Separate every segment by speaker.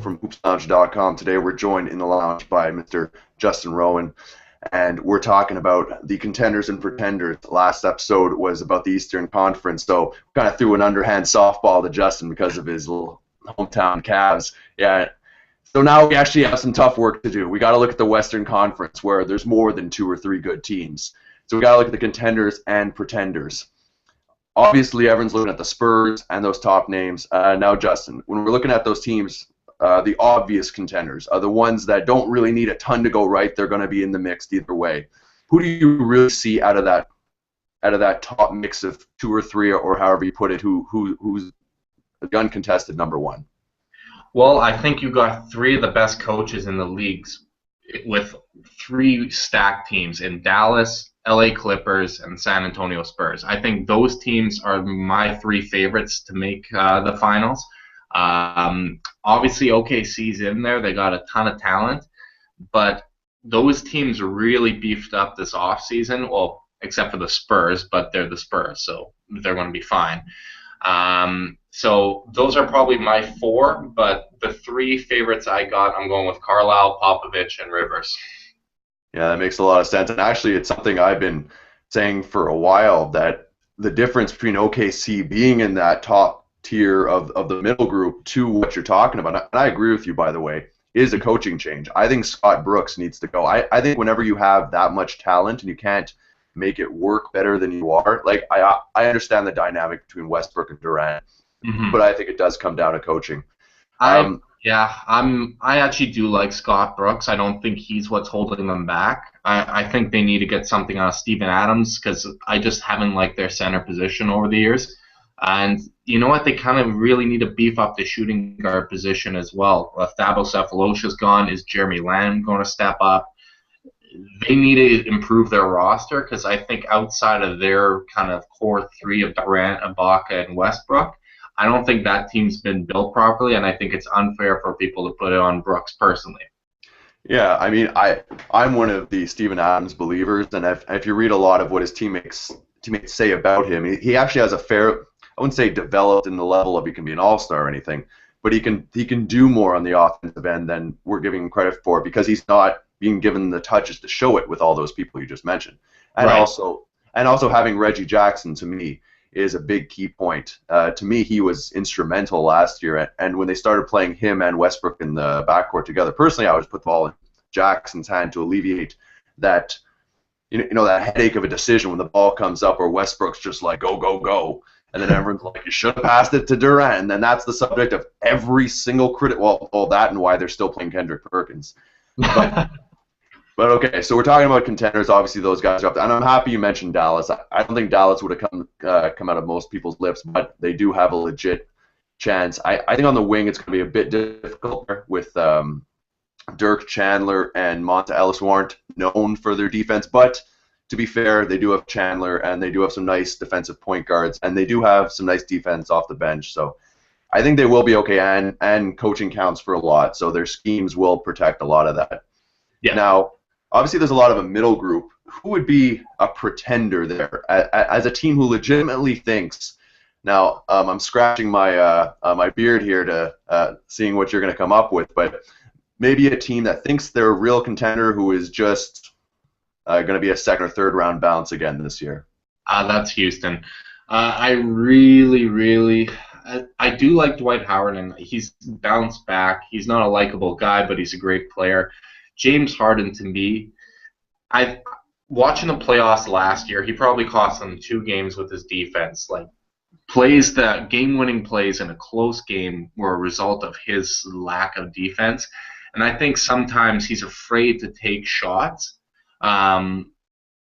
Speaker 1: from hoopslounge.com. Today we're joined in the lounge by Mr. Justin Rowan, and we're talking about the Contenders and Pretenders. Last episode was about the Eastern Conference, so kind of threw an underhand softball to Justin because of his little hometown Cavs. Yeah. So now we actually have some tough work to do. We got to look at the Western Conference, where there's more than 2 or 3 good teams. So we got to look at the Contenders and Pretenders. Obviously, everyone's looking at the Spurs and those top names. Now, Justin, when we're looking at those teams, the obvious contenders are the ones that don't really need a ton to go right. They're going to be in the mix either way. Who do you really see out of that top mix of 2 or 3, or however you put it, who's the uncontested number 1?
Speaker 2: Well, I think you got 3 of the best coaches in the leagues with 3 stacked teams in Dallas, LA Clippers, and San Antonio Spurs. I think those teams are my 3 favorites to make the finals. Obviously, OKC's in there. They got a ton of talent, but those teams really beefed up this offseason. Well, except for the Spurs, but they're the Spurs, so they're going to be fine. So those are probably my 4, but the 3 favorites I got, I'm going with Carlisle, Popovich, and Rivers.
Speaker 1: Yeah, that makes a lot of sense. And actually, it's something I've been saying for a while, that the difference between OKC being in that top tier of the middle group to what you're talking about, and I agree with you, by the way, is a coaching change. I think Scott Brooks needs to go. I think whenever you have that much talent and you can't make it work better than you are, like I understand the dynamic between Westbrook and Durant, but I think it does come down to coaching.
Speaker 2: I actually do like Scott Brooks. I don't think he's what's holding them back. I think they need to get something out of Steven Adams, because I just haven't liked their center position over the years. And you know what? They kind of really need to beef up the shooting guard position as well. If Thabo Sefolosha's gone, is Jeremy Lamb going to step up? They need to improve their roster, because I think outside of their kind of core 3 of Durant, Ibaka, and Westbrook, I don't think that team's been built properly, and I think it's unfair for people to put it on Brooks personally.
Speaker 1: Yeah, I mean, I'm one of the Steven Adams believers, and if you read a lot of what his teammates say about him, he actually has a fair, I wouldn't say developed in the level of he can be an all-star or anything, but he can do more on the offensive end than we're giving him credit for, because he's not being given the touches to show it with all those people you just mentioned. And
Speaker 2: right.
Speaker 1: also having Reggie Jackson, to me, is a big key point. To me, he was instrumental last year, and when they started playing him and Westbrook in the backcourt together, personally, I always put the ball in Jackson's hand to alleviate that, that headache of a decision when the ball comes up or Westbrook's just like, go, go, go, and then everyone's like, you should have passed it to Durant, and then that's the subject of every single critic, well, that and why they're still playing Kendrick Perkins. But okay, so we're talking about contenders. Obviously, those guys are up there, and I'm happy you mentioned Dallas. I don't think Dallas would have come out of most people's lips, but they do have a legit chance. I think on the wing it's going to be a bit difficult with Dirk Chandler and Monta Ellis, who aren't known for their defense, but to be fair, they do have Chandler, and they do have some nice defensive point guards, and they do have some nice defense off the bench. So I think they will be okay, and coaching counts for a lot, so their schemes will protect a lot of that.
Speaker 2: Yeah.
Speaker 1: Now, obviously, there's a lot of a middle group. Who would be a pretender there as a team who legitimately thinks? Now, I'm scratching my my beard here to seeing what you're going to come up with, but maybe a team that thinks they're a real contender who is just going to be a 2nd or 3rd round bounce again this year.
Speaker 2: That's Houston. I really, I do like Dwight Howard, and he's bounced back. He's not a likable guy, but he's a great player. James Harden, to me, watching the playoffs last year, he probably cost them 2 games with his defense. Like, game-winning plays in a close game were a result of his lack of defense. And I think sometimes he's afraid to take shots.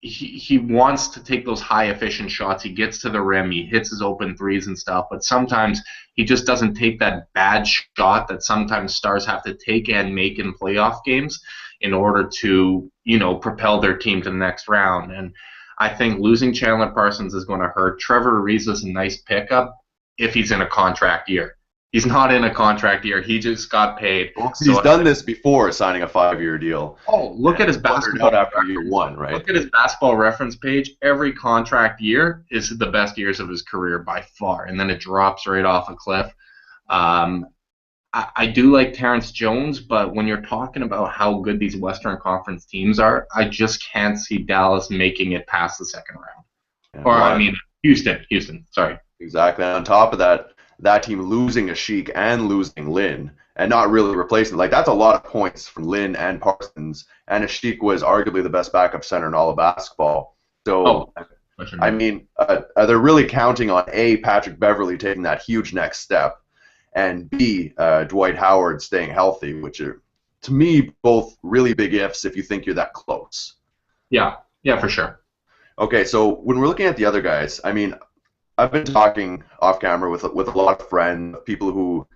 Speaker 2: He wants to take those high-efficient shots. He gets to the rim. He hits his open threes and stuff. But sometimes he just doesn't take that bad shot that sometimes stars have to take and make in playoff games in order to, propel their team to the next round. And I think losing Chandler Parsons is going to hurt. Trevor Ariza is a nice pickup if he's in a contract year. He's not in a contract year. He just got paid.
Speaker 1: Well, he's done this before, signing a 5-year deal.
Speaker 2: Oh, look at his basketball
Speaker 1: after year 1, right?
Speaker 2: Look at his basketball reference page. Every contract year is the best years of his career by far, and then it drops right off a cliff. I do like Terrence Jones, but when you're talking about how good these Western Conference teams are, I just can't see Dallas making it past the second round.
Speaker 1: And
Speaker 2: Or I
Speaker 1: one
Speaker 2: mean, Houston. Sorry.
Speaker 1: exactly. And on top of that, that team losing a Sheik and losing Lynn and not really replacing, like, that's a lot of points from Lynn and Parsons. And a Sheik was arguably the best backup center in all of basketball.
Speaker 2: Oh,
Speaker 1: So I mean, they're really counting on A, Patrick Beverly taking that huge next step, and B, Dwight Howard staying healthy, which are, to me, both really big ifs if you think you're that close.
Speaker 2: yeah, for sure.
Speaker 1: Okay, so when we're looking at the other guys, I mean, I've been talking off camera with a lot of friends, people who,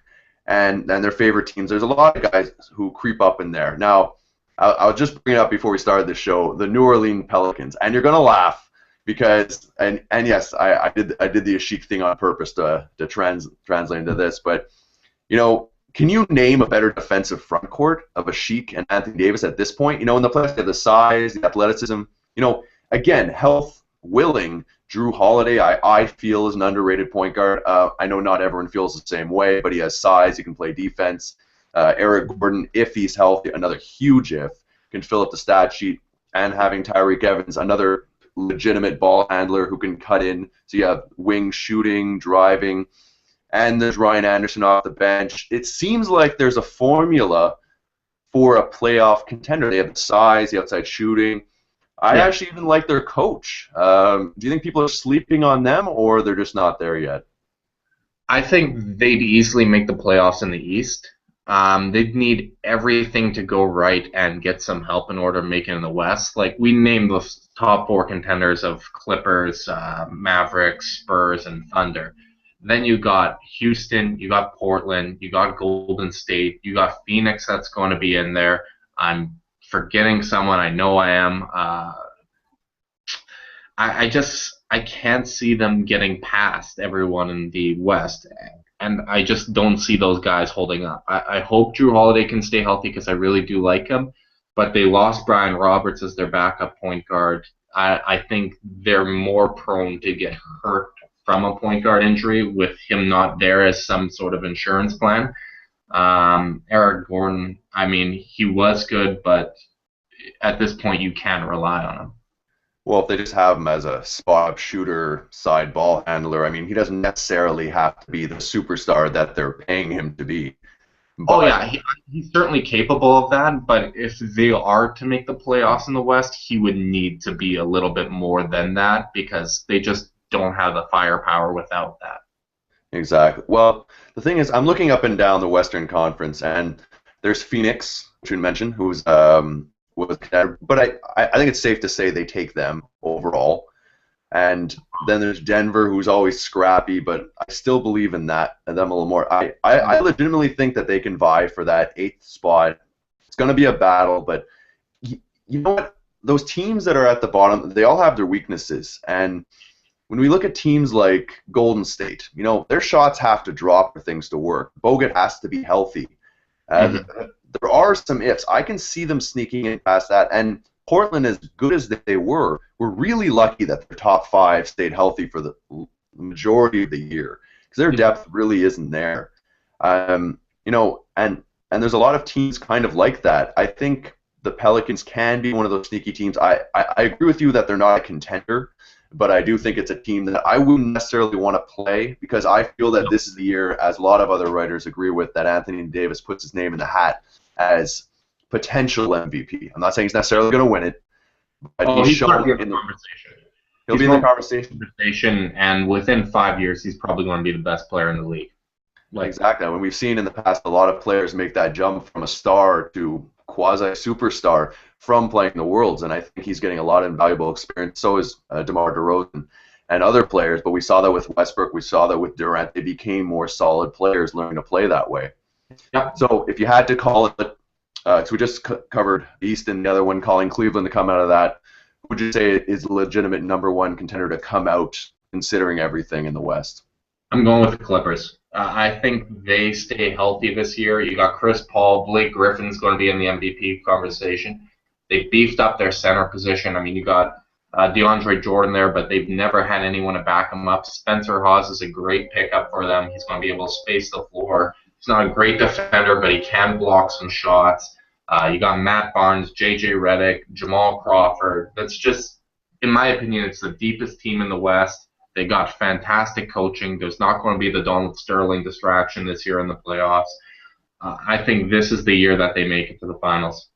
Speaker 1: and their favorite teams. There's a lot of guys who creep up in there. Now, I'll just bring it up before we started the show, the New Orleans Pelicans, and you're gonna laugh because and yes, I did the Ashik thing on purpose to translate into this, but you know, can you name a better defensive front court of Ashik and Anthony Davis at this point? You know, in the playoffs, they have the size, the athleticism. You know, again, health willing. Drew Holiday, I feel, is an underrated point guard. I know not everyone feels the same way, but he has size. He can play defense. Eric Gordon, if he's healthy, another huge if, can fill up the stat sheet. And having Tyreek Evans, another legitimate ball handler who can cut in. So you have wing shooting, driving, and there's Ryan Anderson off the bench. It seems like there's a formula for a playoff contender. They have the size, the outside shooting. I
Speaker 2: Yeah.
Speaker 1: actually even like their coach. Do you think people are sleeping on them, or they're just not there yet?
Speaker 2: I think they'd easily make the playoffs in the East. They'd need everything to go right and get some help in order to make it in the West. Like, we named the top four contenders of Clippers, Mavericks, Spurs, and Thunder. Then you got Houston, you got Portland, you got Golden State, you got Phoenix that's going to be in there. I'm forgetting someone. I know I am. I can't see them getting past everyone in the West, and I just don't see those guys holding up. I hope Drew Holiday can stay healthy because I really do like him, but they lost Brian Roberts as their backup point guard. I think they're more prone to get hurt from a point guard injury with him not there as some sort of insurance plan. Eric Gordon, I mean, he was good, but at this point you can't rely on him.
Speaker 1: Well, if they just have him as a spot-up shooter, side ball handler, I mean, he doesn't necessarily have to be the superstar that they're paying him to be.
Speaker 2: Oh
Speaker 1: But
Speaker 2: yeah, he's certainly capable of that. But if they are to make the playoffs in the West, he would need to be a little bit more than that because they just don't have the firepower without that.
Speaker 1: exactly. Well, the thing is, I'm looking up and down the Western Conference, and there's Phoenix, which you mentioned, who's was, but I think it's safe to say they take them overall. And then there's Denver, who's always scrappy, but I still believe in that and them a little more. I legitimately think that they can vie for that eighth spot. It's going to be a battle, but you know what? Those teams that are at the bottom, they all have their weaknesses. And when we look at teams like Golden State, you know, their shots have to drop for things to work. Bogut has to be healthy.
Speaker 2: Mhm.
Speaker 1: There are some ifs. I can see them sneaking in past that. And Portland, as good as they were really lucky that their top five stayed healthy for the majority of the year because their depth really isn't there. You know, and there's a lot of teams kind of like that. I think the Pelicans can be one of those sneaky teams. I agree with you that they're not a contender, but I do think it's a team that I wouldn't necessarily want to play because I feel that this is the year, as a lot of other writers agree with, that Anthony Davis puts his name in the hat as potential MVP. I'm not saying he's necessarily going to win it, but
Speaker 2: Oh,
Speaker 1: he's
Speaker 2: he's
Speaker 1: shown
Speaker 2: probably in
Speaker 1: in
Speaker 2: the
Speaker 1: the
Speaker 2: conversation.
Speaker 1: he'll be in the conversation.
Speaker 2: And within 5 years, he's probably going to be the best player in the league. Like,
Speaker 1: Exactly. When we've seen in the past a lot of players make that jump from a star to quasi-superstar from playing the Worlds, and I think he's getting a lot of invaluable experience. So is DeMar DeRozan and other players, but we saw that with Westbrook. We saw that with Durant. They became more solid players learning to play that way.
Speaker 2: yeah.
Speaker 1: So if you had to call it, because we just covered East and the other one, calling Cleveland to come out of that, would you say it is a legitimate number one contender to come out considering everything in the West?
Speaker 2: I'm going with the Clippers. I think they stay healthy this year. You got Chris Paul, Blake Griffin's going to be in the MVP conversation. They beefed up their center position. I mean, you got DeAndre Jordan there, but they've never had anyone to back him up. Spencer Hawes is a great pickup for them. He's going to be able to space the floor. He's not a great defender, but he can block some shots. You got Matt Barnes, J.J. Redick, Jamal Crawford. That's just, in my opinion, it's the deepest team in the West. They got fantastic coaching. There's not going to be the Donald Sterling distraction this year in the playoffs. I think this is the year that they make it to the finals.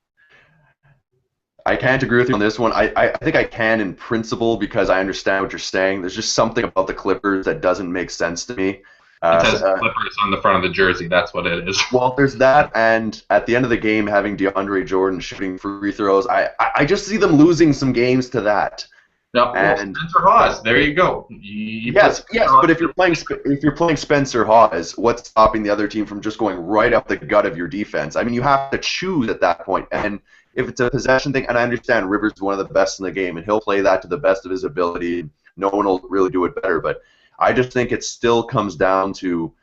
Speaker 1: I can't agree with you on this one. I think I can in principle because I understand what you're saying. There's just something about the Clippers that doesn't make sense to me.
Speaker 2: It says Clippers on the front of the jersey. That's what it is.
Speaker 1: Well, there's that, and at the end of the game, having DeAndre Jordan shooting free throws, I just see them losing some games to that.
Speaker 2: No, and Spencer Hawes. There you go.
Speaker 1: Yes, but if you're playing Spencer Hawes, what's stopping the other team from just going right up the gut of your defense? I mean, you have to choose at that point, and if it's a possession thing, and I understand Rivers is one of the best in the game, and he'll play that to the best of his ability. No one will really do it better, but I just think it still comes down to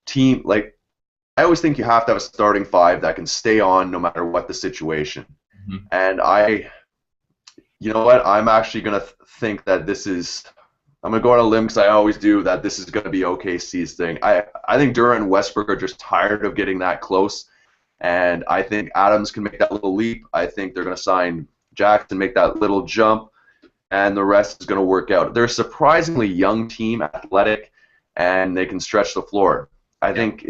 Speaker 1: team. Like, I always think you have to have a starting five that can stay on no matter what the situation. Mm-hmm. And you know what? I'm actually going to think that this is. I'm going to go on a limb because I always do that. This is going to be OKC's thing. I think Durant and Westbrook are just tired of getting that close. And I think Adams can make that little leap. I think they're going to sign Jackson, make that little jump, and the rest is going to work out. They're a surprisingly young team, athletic, and they can stretch the floor. I think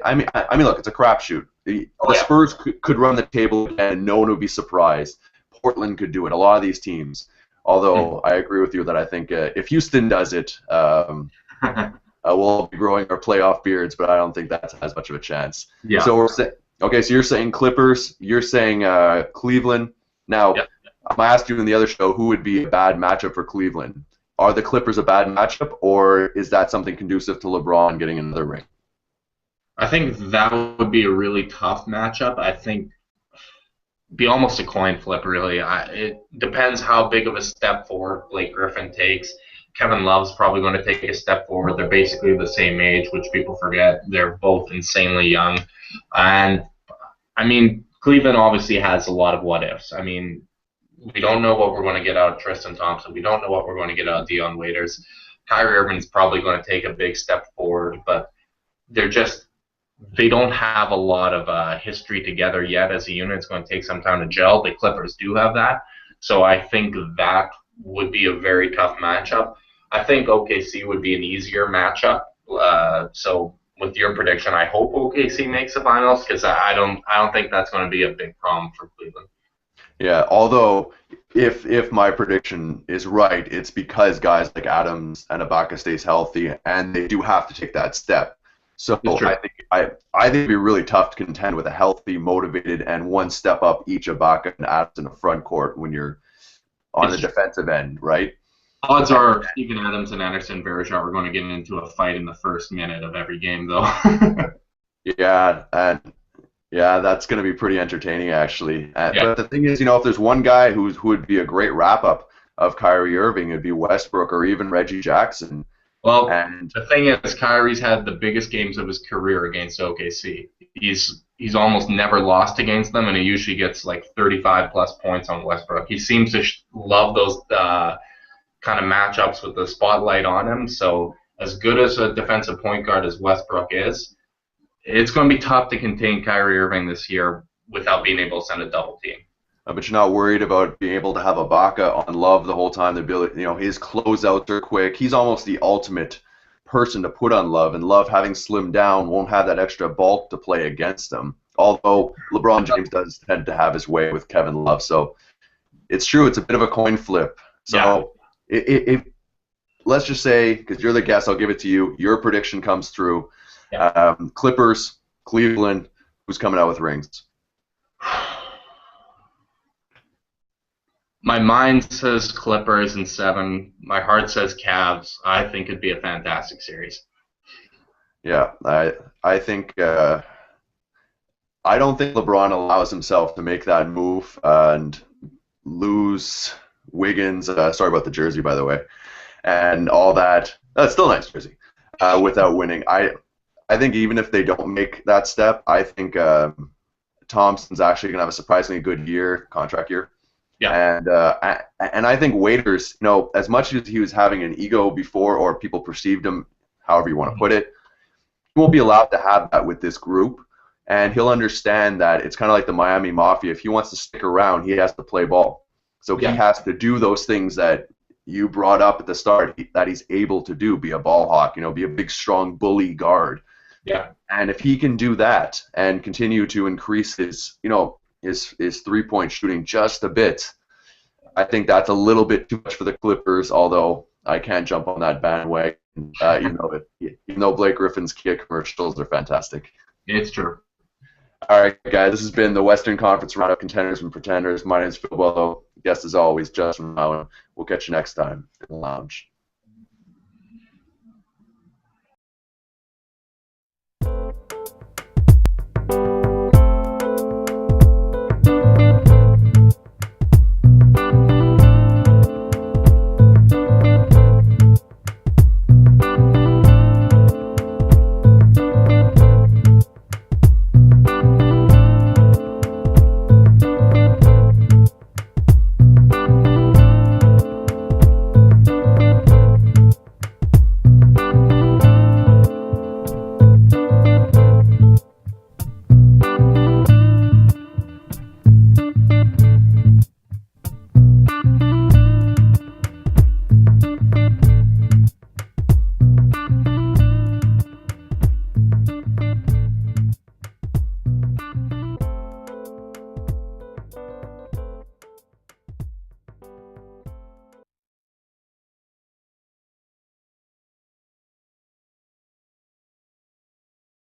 Speaker 1: I mean, look, it's a crapshoot. The Spurs could run the table and no one would be surprised. Portland could do it. A lot of these teams. Although I agree with you that I think if Houston does it, we'll be growing our playoff beards, but I don't think that has much of a chance.
Speaker 2: Yeah.
Speaker 1: So okay, so you're saying Clippers, you're saying Cleveland. Now, I asked you in the other show who would be a bad matchup for Cleveland. Are the Clippers a bad matchup, or is that something conducive to LeBron getting another ring?
Speaker 2: I think that would be a really tough matchup. I think be almost a coin flip, really. It depends how big of a step forward Blake Griffin takes. Kevin Love's probably going to take a step forward. They're basically the same age, which people forget. They're both insanely young. And, I mean, Cleveland obviously has a lot of what-ifs. I mean, we don't know what we're going to get out of Tristan Thompson. We don't know what we're going to get out of Dion Waiters. Kyrie Irving's probably going to take a big step forward, but they don't have a lot of history together yet as a unit. It's going to take some time to gel. The Clippers do have that. So I think that would be a very tough matchup. I think OKC would be an easier matchup. So with your prediction, I hope OKC makes the finals because I don't think that's going to be a big problem for Cleveland.
Speaker 1: Yeah, although if my prediction is right, it's because guys like Adams and Ibaka stays healthy, and they do have to take that step. So I think it'd be really tough to contend with a healthy, motivated, and one step up each Ibaka and Adams in the front court when you're on the defensive end, right?
Speaker 2: Odds are Steven Adams and Anderson Varejao are going to get into a fight in the first minute of every game, though.
Speaker 1: Yeah, that's going to be pretty entertaining, actually. But the thing is, if there's one guy who would be a great wrap-up of Kyrie Irving, it'd be Westbrook or even Reggie Jackson.
Speaker 2: Well, the thing is, Kyrie's had the biggest games of his career against OKC. He's almost never lost against them, and he usually gets like 35-plus points on Westbrook. He seems to love those kind of matchups with the spotlight on him. So as good as a defensive point guard as Westbrook is, it's going to be tough to contain Kyrie Irving this year without being able to send a double team.
Speaker 1: But you're not worried about being able to have Ibaka on Love the whole time. The ability, his closeouts are quick. He's almost the ultimate person to put on Love, and Love, having slimmed down, won't have that extra bulk to play against him. Although LeBron James does tend to have his way with Kevin Love, so it's true. It's a bit of a coin flip. So let's just say, because you're the guest, I'll give it to you. Your prediction comes through. Yeah. Clippers, Cleveland. Who's coming out with rings?
Speaker 2: My mind says Clippers in 7. My heart says Cavs. I think it'd be a fantastic series.
Speaker 1: Yeah, I think I don't think LeBron allows himself to make that move and lose Wiggins. Sorry about the jersey, by the way, and all that. That's still a nice jersey. Without winning, I think even if they don't make that step, I think Thompson's actually gonna have a surprisingly good contract year. Yeah. And I think Waiters, as much as he was having an ego before, or people perceived him, however you want to put it, he won't be allowed to have that with this group, and he'll understand that it's kind of like the Miami Mafia. If he wants to stick around, he has to play ball. So he
Speaker 2: Yeah.
Speaker 1: has to do those things that you brought up at the start that he's able to do, be a ball hawk, be a big, strong bully guard.
Speaker 2: Yeah.
Speaker 1: And if he can do that and continue to increase his three-point shooting just a bit, I think that's a little bit too much for the Clippers, although I can't jump on that bandwagon, even though Blake Griffin's Kia commercials are fantastic.
Speaker 2: It's true.
Speaker 1: All right, guys, this has been the Western Conference Roundup, Contenders and Pretenders. My name is Phil Boileau. Guest, as always, Justin Rowan. We'll catch you next time in the lounge.